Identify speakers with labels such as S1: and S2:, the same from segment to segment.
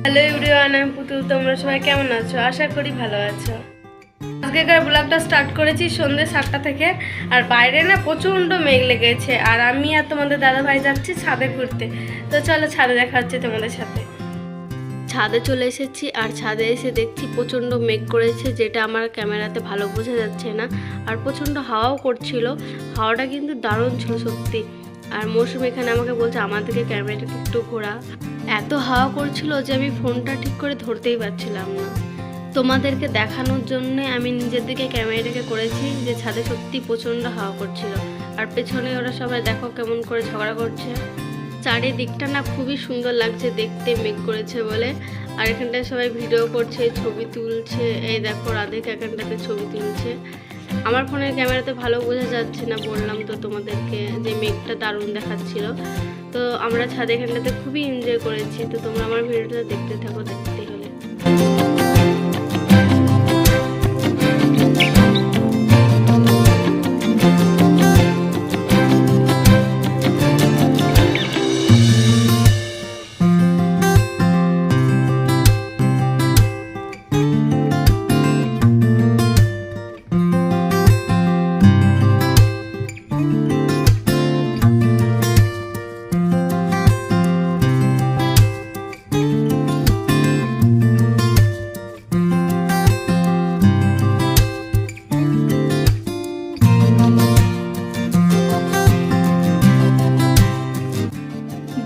S1: Hello everyone, আমি পুতুল। তোমরা সবাই কেমন আছো? আশা করি ভালো আছো। আজকেকার ব্লগটা স্টার্ট করেছি সন্ধ্যে 7টা থেকে। আর বাইরে না প্রচণ্ড মেঘ লেগেছে, আর আমি আর তোমাদের দাদা ভাই যাচ্ছি ছাদে ঘুরতে। তো চলো ছাদে দেখা হচ্ছে তোমাদের সাথে। ছাদে চলে এসেছি, আর ছাদে এসে দেখছি প্রচণ্ড মেঘ করেছে, যেটা আমার ক্যামেরাতে ভালো বোঝা যাচ্ছে না। আর প্রচণ্ড হাওয়াও করছিল, হাওয়াটা কিন্তু দারুণ ছিল সত্যি। আর মৌসুমি এখানে আমাকে বলছে আমাদেরকে ক্যামেরাটাকে একটু ঘোরা। এত হাওয়া করছিল যে আমি ফোনটা ঠিক করে ধরতেই পারছিলাম না। তোমাদেরকে দেখানোর জন্য আমি নিজের দিকে ক্যামেরাটাকে করেছি যে ছাদে সত্যি প্রচণ্ড হাওয়া করছিল। আর পেছনে ওরা সবাই দেখো কেমন করে ঝগড়া করছে। চারিদিকটা না খুবই সুন্দর লাগছে দেখতে, মেঘ করেছে বলে। আর এখানটায় সবাই ভিডিও করছে, ছবি তুলছে। এই দেখো রাধেকে এখানটাতে ছবি তুলছে। আমার ফোনের ক্যামেরাতে ভালো বোঝা যাচ্ছে না, বললাম তো তোমাদেরকে যে মেঘটা দারুণ দেখাচ্ছিল। তো আমরা ছাদে এখানটাতে খুবই এনজয় করেছি। তো তোমরা আমার ভিডিওটা দেখতে থাকো, দেখতে হলে।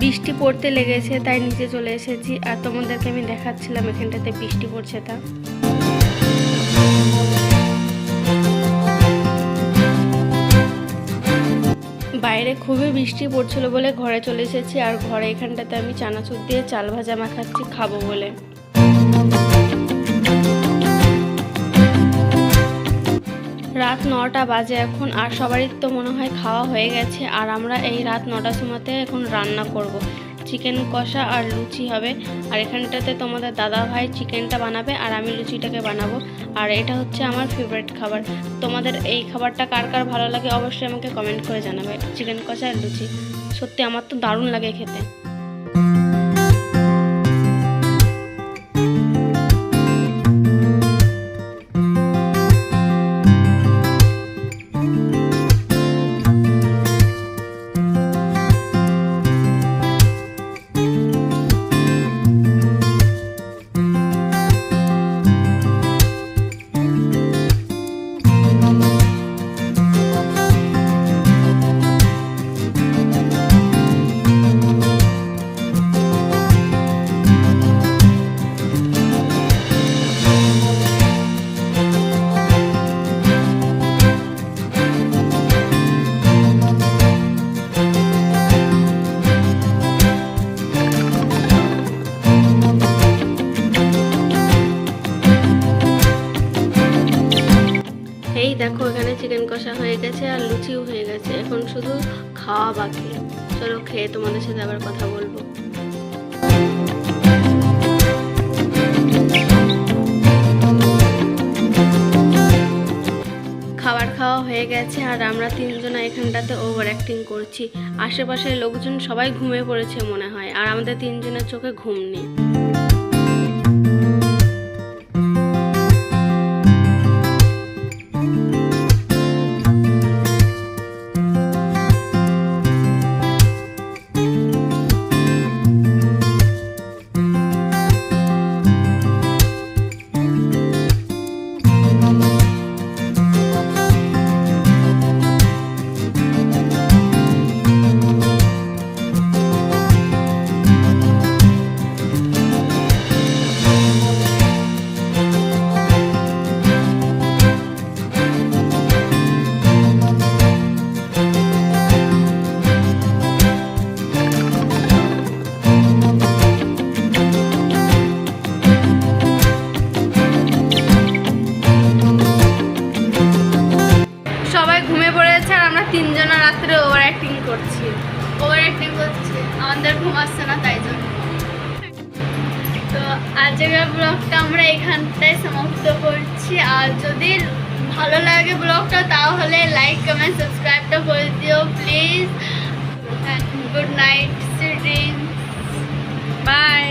S1: বৃষ্টি পড়তে লেগেছে, তাই নিচে চলে এসেছি। আর তোমাদেরকে আমি দেখাচ্ছিলাম এখানটাতে বৃষ্টি পড়ছে তা। বাইরে খুবই বৃষ্টি পড়ছিল বলে ঘরে চলে এসেছি। আর ঘরে এখানটাতে আমি চানাচুর দিয়ে চাল ভাজা মাখাচ্ছি খাবো বলে। রাত 9টা বাজে এখন। আর সবারই তো মনে হয় খাওয়া হয়ে গেছে। আর আমরা এই রাত 9টার সময়তে এখন রান্না করব। চিকেন কষা আর লুচি হবে। আর এখানটাতে তোমাদের দাদা ভাই চিকেনটা বানাবে, আর আমি লুচিটাকে বানাবো। আর এটা হচ্ছে আমার ফেভারিট খাবার। তোমাদের এই খাবারটা কার কার ভালো লাগে অবশ্যই আমাকে কমেন্ট করে জানাবে। চিকেন কষা আর লুচি সত্যি আমার তো দারুণ লাগে খেতে। এই দেখো এখানে চিকেন কষা হয়ে গেছে আর লুচিও হয়ে গেছে, এখন শুধু খাওয়া বাকি। চলো খেয়ে তোমাদের সাথে আবার কথা বলবো। খাবার খাওয়া হয়ে গেছে, আর আমরা তিনজনা এখানটাতে ওভার অ্যাক্টিং করছি। আশেপাশের লোকজন সবাই ঘুমিয়ে পড়েছে মনে হয়, আর আমাদের তিনজনের চোখে ঘুম নেই। তিনজনা রাত্রে ওভার অ্যাক্টিং করছি, আমাদের ঘুম আসছে না তাই জন্য। তো আজকের ব্লগটা আমরা এখানটায় সমাপ্ত করছি। আর যদি ভালো লাগে ব্লগটা তাহলে লাইক কমেন্ট সাবস্ক্রাইবটা করে দিও please. Good night, sweet dreams, by.